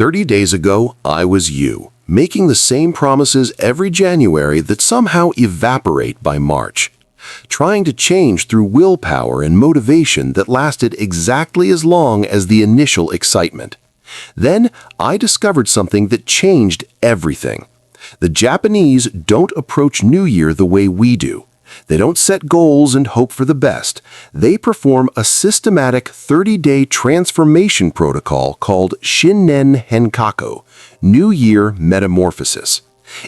30 days ago, I was you, making the same promises every January that somehow evaporate by March. Trying to change through willpower and motivation that lasted exactly as long as the initial excitement. Then, I discovered something that changed everything. The Japanese don't approach New Year the way we do. They don't set goals and hope for the best. They perform a systematic 30-day transformation protocol called Shin-Nen Henkaku, New Year Metamorphosis.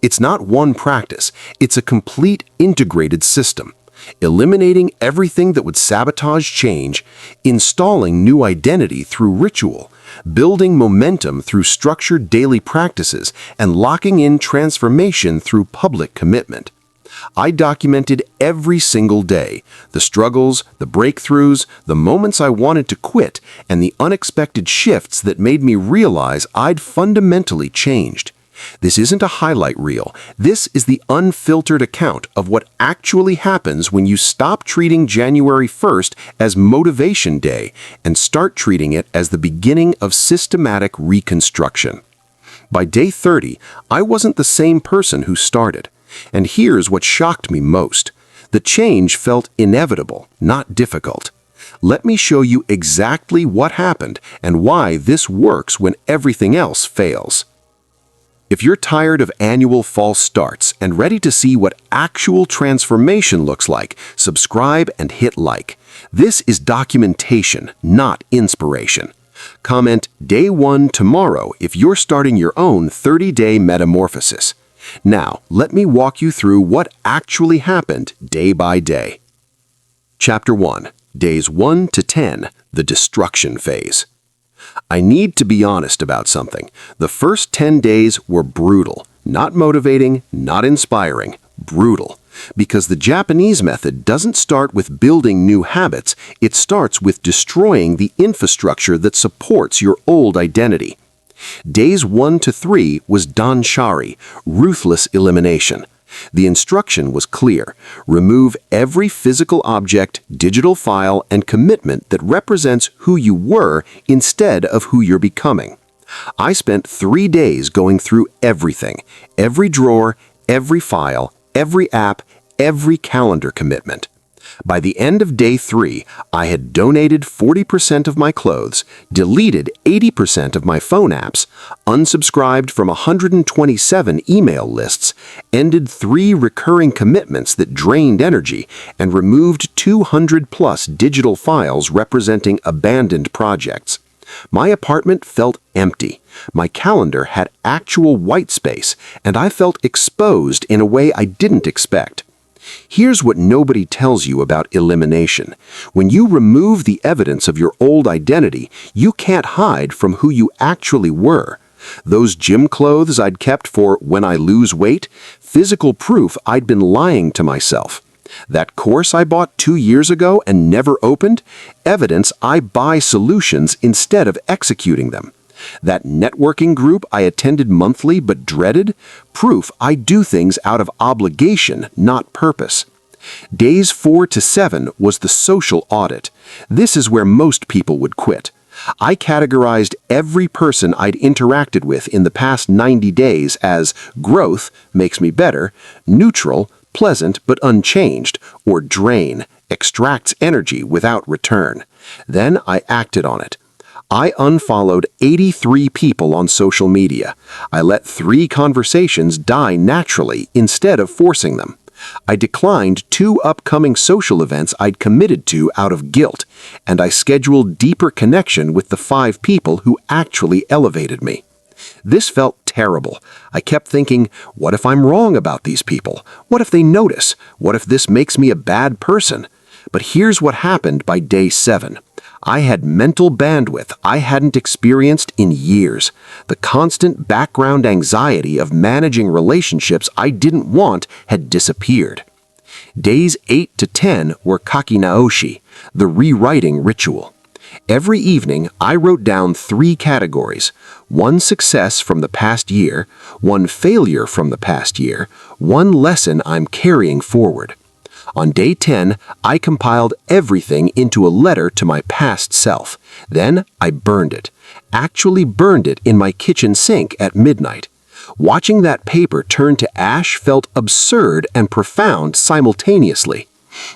It's not one practice, it's a complete integrated system. Eliminating everything that would sabotage change, installing new identity through ritual, building momentum through structured daily practices, and locking in transformation through public commitment. I documented every single day, the struggles, the breakthroughs, the moments I wanted to quit, and the unexpected shifts that made me realize I'd fundamentally changed. This isn't a highlight reel. This is the unfiltered account of what actually happens when you stop treating January 1st as Motivation Day and start treating it as the beginning of systematic reconstruction. By day 30, I wasn't the same person who started. And here's what shocked me most. The change felt inevitable, not difficult. Let me show you exactly what happened and why this works when everything else fails. If you're tired of annual false starts and ready to see what actual transformation looks like, subscribe and hit like. This is documentation, not inspiration. Comment Day 1 tomorrow if you're starting your own 30-day metamorphosis. Now, let me walk you through what actually happened day by day. Chapter 1. Days 1 to 10, the destruction phase. I need to be honest about something. The first 10 days were brutal. Not motivating, not inspiring, brutal. Because the Japanese method doesn't start with building new habits, it starts with destroying the infrastructure that supports your old identity. Days 1 to 3 was danshari, ruthless elimination. The instruction was clear. Remove every physical object, digital file, and commitment that represents who you were instead of who you're becoming. I spent 3 days going through everything, every drawer, every file, every app, every calendar commitment. By the end of day 3, I had donated 40% of my clothes, deleted 80% of my phone apps, unsubscribed from 127 email lists, ended 3 recurring commitments that drained energy, and removed 200-plus digital files representing abandoned projects. My apartment felt empty. My calendar had actual white space, and I felt exposed in a way I didn't expect. Here's what nobody tells you about elimination. When you remove the evidence of your old identity, you can't hide from who you actually were. Those gym clothes I'd kept for when I lose weight, physical proof I'd been lying to myself. That course I bought 2 years ago and never opened, evidence I buy solutions instead of executing them. That networking group I attended monthly but dreaded, proof I do things out of obligation, not purpose. Days 4 to 7 was the social audit. This is where most people would quit. I categorized every person I'd interacted with in the past 90 days as growth, makes me better, neutral, pleasant but unchanged, or drain, extracts energy without return. Then I acted on it. I unfollowed 83 people on social media. I let 3 conversations die naturally instead of forcing them. I declined 2 upcoming social events I'd committed to out of guilt, and I scheduled deeper connection with the 5 people who actually elevated me. This felt terrible. I kept thinking, what if I'm wrong about these people? What if they notice? What if this makes me a bad person? But here's what happened by day 7. I had mental bandwidth I hadn't experienced in years. The constant background anxiety of managing relationships I didn't want had disappeared. Days 8 to 10 were kakinaoshi, the rewriting ritual. Every evening, I wrote down 3 categories: 1 success from the past year, 1 failure from the past year, 1 lesson I'm carrying forward. On day 10, I compiled everything into a letter to my past self. Then I burned it. actually burned it in my kitchen sink at midnight. Watching that paper turn to ash felt absurd and profound simultaneously.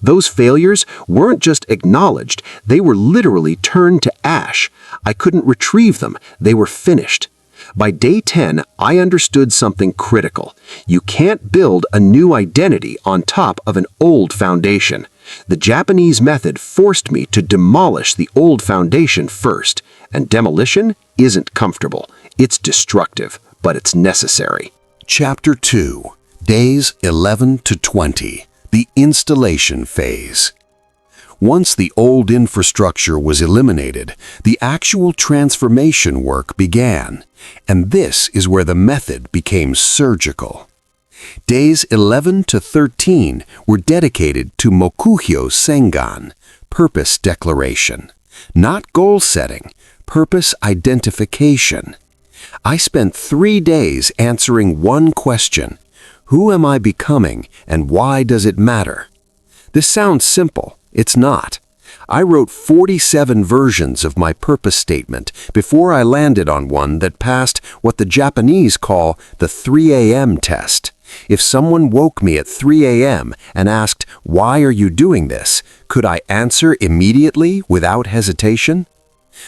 Those failures weren't just acknowledged, they were literally turned to ash. I couldn't retrieve them, they were finished. By day 10, I understood something critical. You can't build a new identity on top of an old foundation. The Japanese method forced me to demolish the old foundation first, and demolition isn't comfortable. It's destructive, but it's necessary. Chapter 2. Days 11 to 20. The installation phase. Once the old infrastructure was eliminated, the actual transformation work began, and this is where the method became surgical. Days 11 to 13 were dedicated to Mokuhyo Sengan, purpose declaration, not goal setting, purpose identification. I spent 3 days answering one question: who am I becoming and why does it matter? This sounds simple. It's not. I wrote 47 versions of my purpose statement before I landed on one that passed what the Japanese call the 3 a.m. test. If someone woke me at 3 a.m. and asked, "Why are you doing this?" could I answer immediately without hesitation?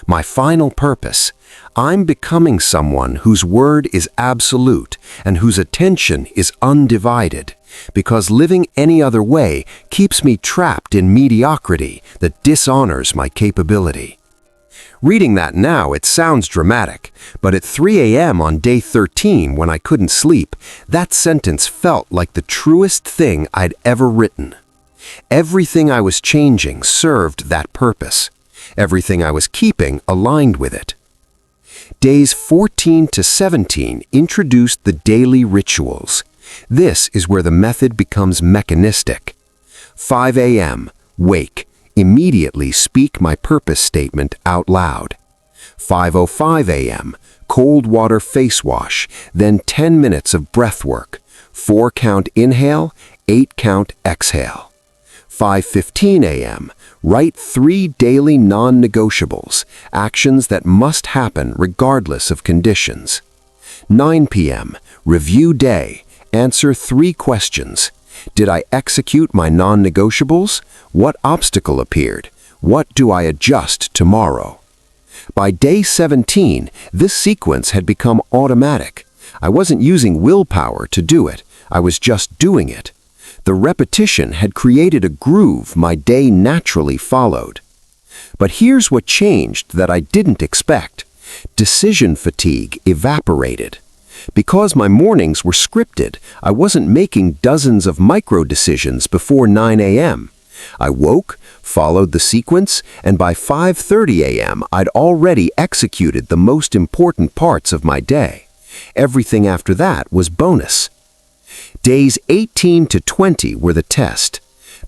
My final purpose: I'm becoming someone whose word is absolute and whose attention is undivided, because living any other way keeps me trapped in mediocrity that dishonors my capability. Reading that now, it sounds dramatic, but at 3 a.m. on day 13, when I couldn't sleep, that sentence felt like the truest thing I'd ever written. Everything I was changing served that purpose. Everything I was keeping aligned with it. Days 14 to 17 introduced the daily rituals. This is where the method becomes mechanistic. 5 a.m., wake. Immediately speak my purpose statement out loud. 5:05 a.m., cold water face wash, then 10 minutes of breath work. 4 count inhale, 8 count exhale. 5:15 a.m., write 3 daily non-negotiables, actions that must happen regardless of conditions. 9 p.m., review day, answer 3 questions. Did I execute my non-negotiables? What obstacle appeared? What do I adjust tomorrow? By day 17, this sequence had become automatic. I wasn't using willpower to do it. I was just doing it. The repetition had created a groove my day naturally followed. But here's what changed that I didn't expect. Decision fatigue evaporated. Because my mornings were scripted, I wasn't making dozens of micro-decisions before 9 a.m. I woke, followed the sequence, and by 5:30 a.m. I'd already executed the most important parts of my day. Everything after that was bonus. Days 18 to 20 were the test.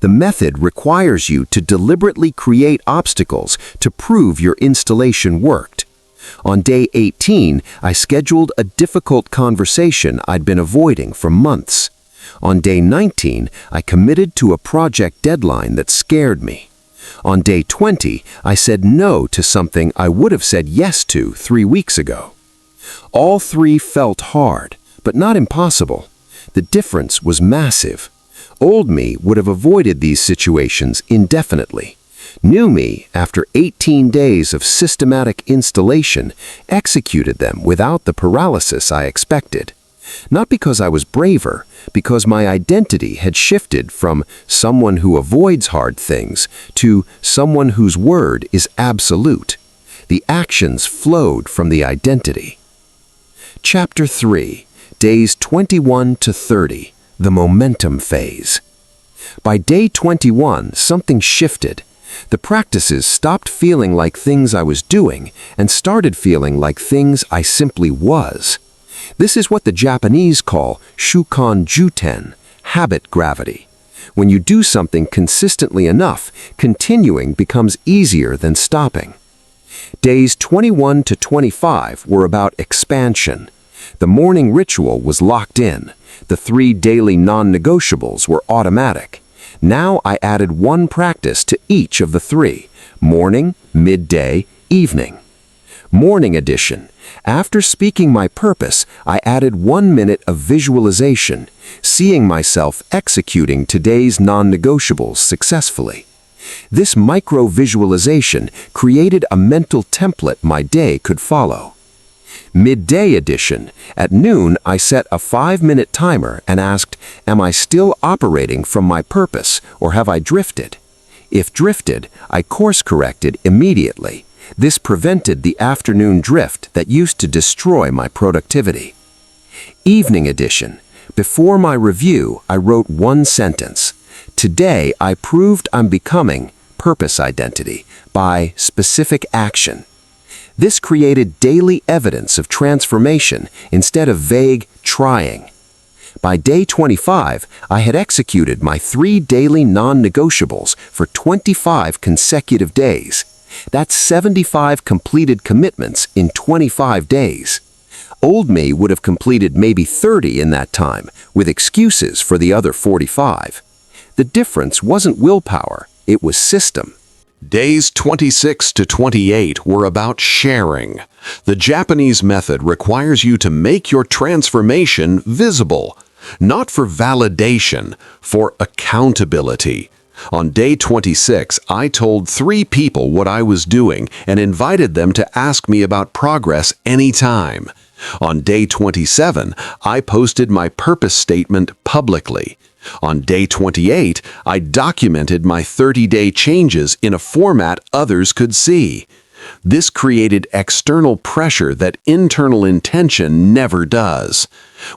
The method requires you to deliberately create obstacles to prove your installation worked. On day 18, I scheduled a difficult conversation I'd been avoiding for months. On day 19, I committed to a project deadline that scared me. On day 20, I said no to something I would have said yes to 3 weeks ago. All 3 felt hard, but not impossible. The difference was massive. Old me would have avoided these situations indefinitely. New me, after 18 days of systematic installation, executed them without the paralysis I expected. Not because I was braver, because my identity had shifted from someone who avoids hard things to someone whose word is absolute. The actions flowed from the identity. Chapter 3. Days 21 to 30. The momentum phase. By day 21, something shifted. The practices stopped feeling like things I was doing and started feeling like things I simply was. This is what the Japanese call shukan juten, habit gravity. When you do something consistently enough, continuing becomes easier than stopping. Days 21 to 25 were about expansion. The morning ritual was locked in. The 3 daily non-negotiables were automatic. Now I added one practice to each of the 3, morning, midday, evening. Morning edition. After speaking my purpose, I added 1 minute of visualization, seeing myself executing today's non-negotiables successfully. This micro-visualization created a mental template my day could follow. Midday edition. At noon, I set a 5-minute timer and asked, am I still operating from my purpose or have I drifted? If drifted, I course-corrected immediately. This prevented the afternoon drift that used to destroy my productivity. Evening edition. Before my review, I wrote 1 sentence. Today, I proved I'm becoming purpose identity by specific action. This created daily evidence of transformation instead of vague trying. By day 25, I had executed my 3 daily non-negotiables for 25 consecutive days. That's 75 completed commitments in 25 days. Old me would have completed maybe 30 in that time, with excuses for the other 45. The difference wasn't willpower, it was system. Days 26 to 28 were about sharing. The Japanese method requires you to make your transformation visible, not for validation, for accountability. On day 26, I told 3 people what I was doing and invited them to ask me about progress anytime. On day 27, I posted my purpose statement publicly. On day 28, I documented my 30-day changes in a format others could see. This created external pressure that internal intention never does.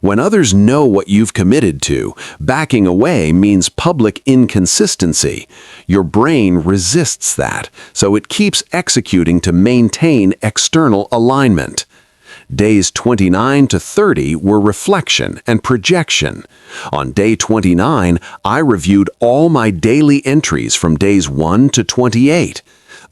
When others know what you've committed to, backing away means public inconsistency. Your brain resists that, so it keeps executing to maintain external alignment. Days 29 to 30 were reflection and projection. On day 29, I reviewed all my daily entries from days 1 to 28.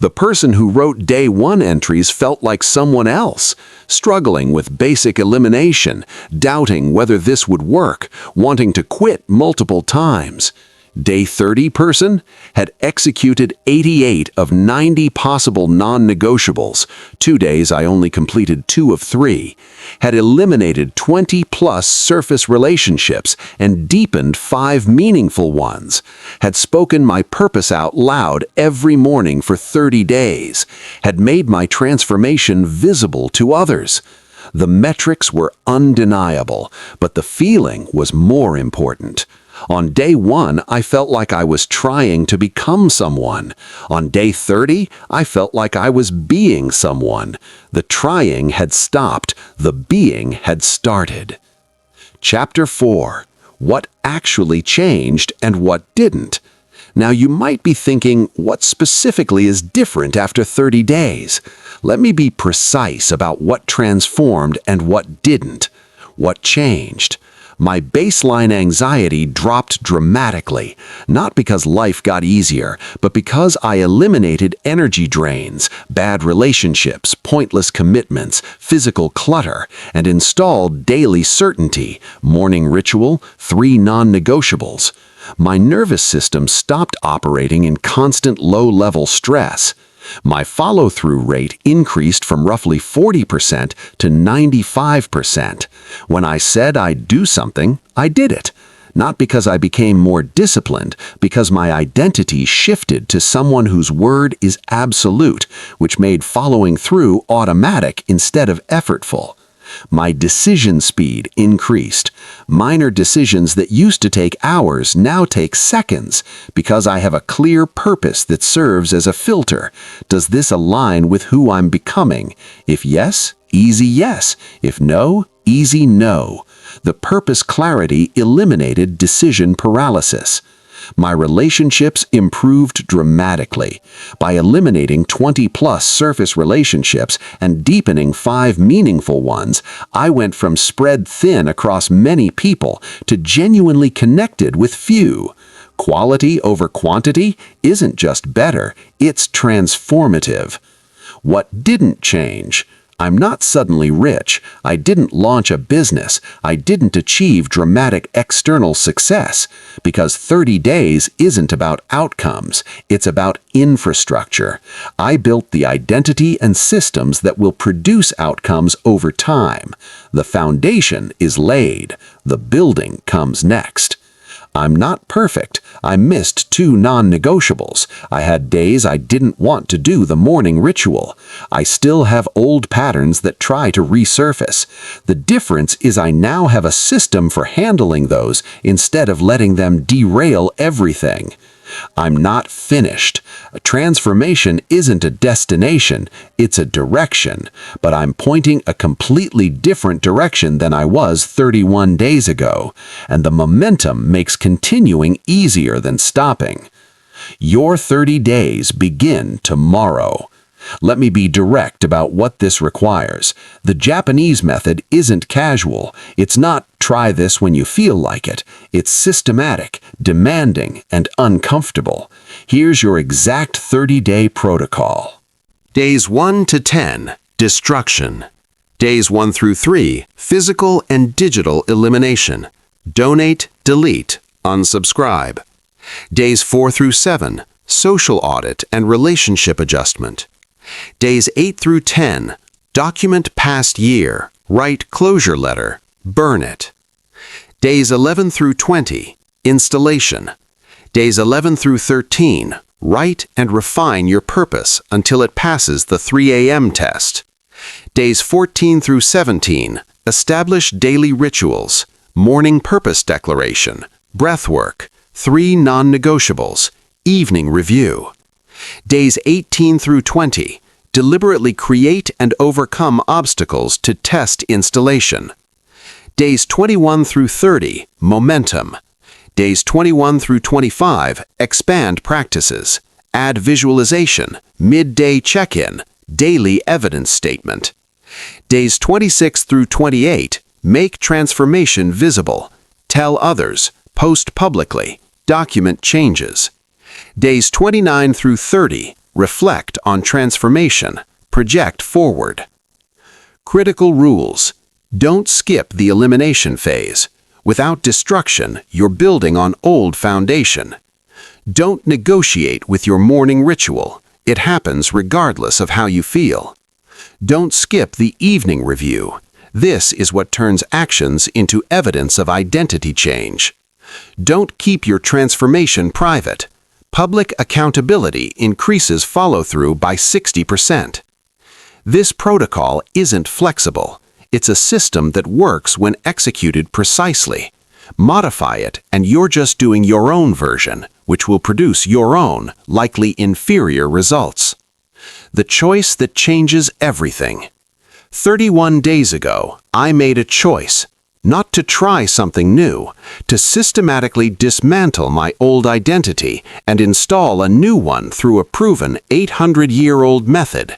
The person who wrote day 1 entries felt like someone else, struggling with basic elimination, doubting whether this would work, wanting to quit multiple times. Day 30 person had executed 88 of 90 possible non-negotiables. 2 days I only completed 2 of 3. Had eliminated 20-plus surface relationships and deepened 5 meaningful ones. Had spoken my purpose out loud every morning for 30 days. Had made my transformation visible to others. The metrics were undeniable, but the feeling was more important. On day 1, I felt like I was trying to become someone. On day 30, I felt like I was being someone. The trying had stopped, the being had started. Chapter 4. What actually changed and what didn't. Now you might be thinking, what specifically is different after 30 days? Let me be precise about what transformed and what didn't. What changed? My baseline anxiety dropped dramatically, not because life got easier, but because I eliminated energy drains, bad relationships, pointless commitments, physical clutter, and installed daily certainty, morning ritual, 3 non-negotiables. My nervous system stopped operating in constant low-level stress. My follow-through rate increased from roughly 40% to 95%. When I said I'd do something, I did it. Not because I became more disciplined, because my identity shifted to someone whose word is absolute, which made following through automatic instead of effortful. My decision speed increased. Minor decisions that used to take hours now take seconds because I have a clear purpose that serves as a filter. Does this align with who I'm becoming? If yes, easy yes. If no, easy no. The purpose clarity eliminated decision paralysis. My relationships improved dramatically. By eliminating 20-plus surface relationships and deepening 5 meaningful ones, I went from spread thin across many people to genuinely connected with few. Quality over quantity isn't just better, it's transformative. What didn't change? I'm not suddenly rich. I didn't launch a business. I didn't achieve dramatic external success. Because 30 days isn't about outcomes. It's about infrastructure. I built the identity and systems that will produce outcomes over time. The foundation is laid. The building comes next. I'm not perfect. I missed 2 non-negotiables. I had days I didn't want to do the morning ritual. I still have old patterns that try to resurface. The difference is I now have a system for handling those instead of letting them derail everything. I'm not finished. A transformation isn't a destination, it's a direction. But I'm pointing a completely different direction than I was 31 days ago, and the momentum makes continuing easier than stopping. Your 30 days begin tomorrow. Let me be direct about what this requires. The Japanese method isn't casual. It's not try this when you feel like it. It's systematic, demanding, and uncomfortable. Here's your exact 30-day protocol. Days 1 to 10, destruction. Days 1 through 3, physical and digital elimination. Donate, delete, unsubscribe. Days 4 through 7, social audit and relationship adjustment. Days 8 through 10, document past year, write closure letter, burn it. Days 11 through 20, installation. Days 11 through 13, write and refine your purpose until it passes the 3 a.m. test. Days 14 through 17, establish daily rituals, morning purpose declaration, breath work, 3 non-negotiables, evening review. Days 18 through 20, deliberately create and overcome obstacles to test installation. Days 21 through 30, momentum. Days 21 through 25, expand practices, add visualization, midday check-in, daily evidence statement. Days 26 through 28, make transformation visible, tell others, post publicly, document changes. Days 29 through 30, reflect on transformation, project forward. Critical rules. Don't skip the elimination phase. Without destruction, you're building on old foundation. Don't negotiate with your morning ritual. It happens regardless of how you feel. Don't skip the evening review. This is what turns actions into evidence of identity change. Don't keep your transformation private. Public accountability increases follow-through by 60%. This protocol isn't flexible. It's a system that works when executed precisely. Modify it, and you're just doing your own version, which will produce your own, likely inferior results. The choice that changes everything. 31 days ago, I made a choice. Not to try something new, to systematically dismantle my old identity and install a new one through a proven 800-year-old method.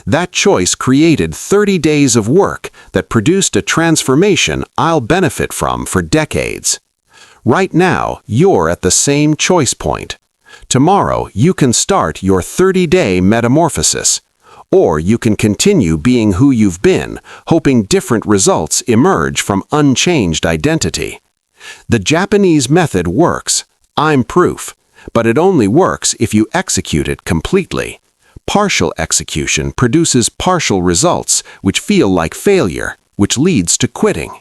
That choice created 30 days of work that produced a transformation I'll benefit from for decades. Right now, you're at the same choice point. Tomorrow, you can start your 30-day metamorphosis. Or you can continue being who you've been, hoping different results emerge from unchanged identity. The Japanese method works. I'm proof. But it only works if you execute it completely. Partial execution produces partial results, which feel like failure, which leads to quitting.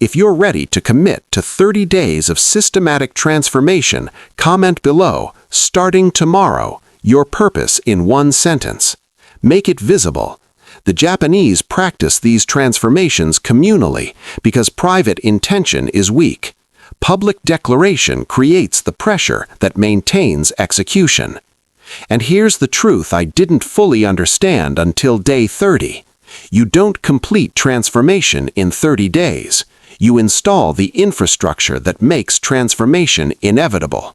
If you're ready to commit to 30 days of systematic transformation, comment below, starting tomorrow, your purpose in one sentence. Make it visible. The Japanese practice these transformations communally because private intention is weak. Public declaration creates the pressure that maintains execution. And here's the truth I didn't fully understand until day 30. You don't complete transformation in 30 days. You install the infrastructure that makes transformation inevitable.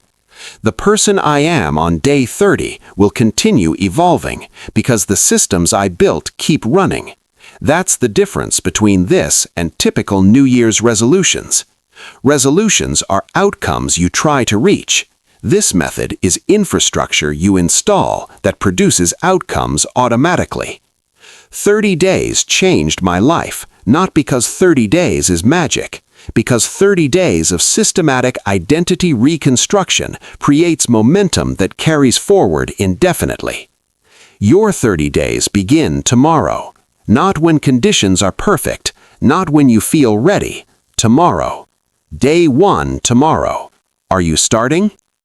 The person I am on day 30 will continue evolving because the systems I built keep running. That's the difference between this and typical New Year's resolutions. Resolutions are outcomes you try to reach. This method is infrastructure you install that produces outcomes automatically. 30 days changed my life, not because 30 days is magic, because 30 days of systematic identity reconstruction creates momentum that carries forward indefinitely. Your 30 days begin tomorrow, not when conditions are perfect, not when you feel ready, tomorrow. Day 1 tomorrow. Are you starting?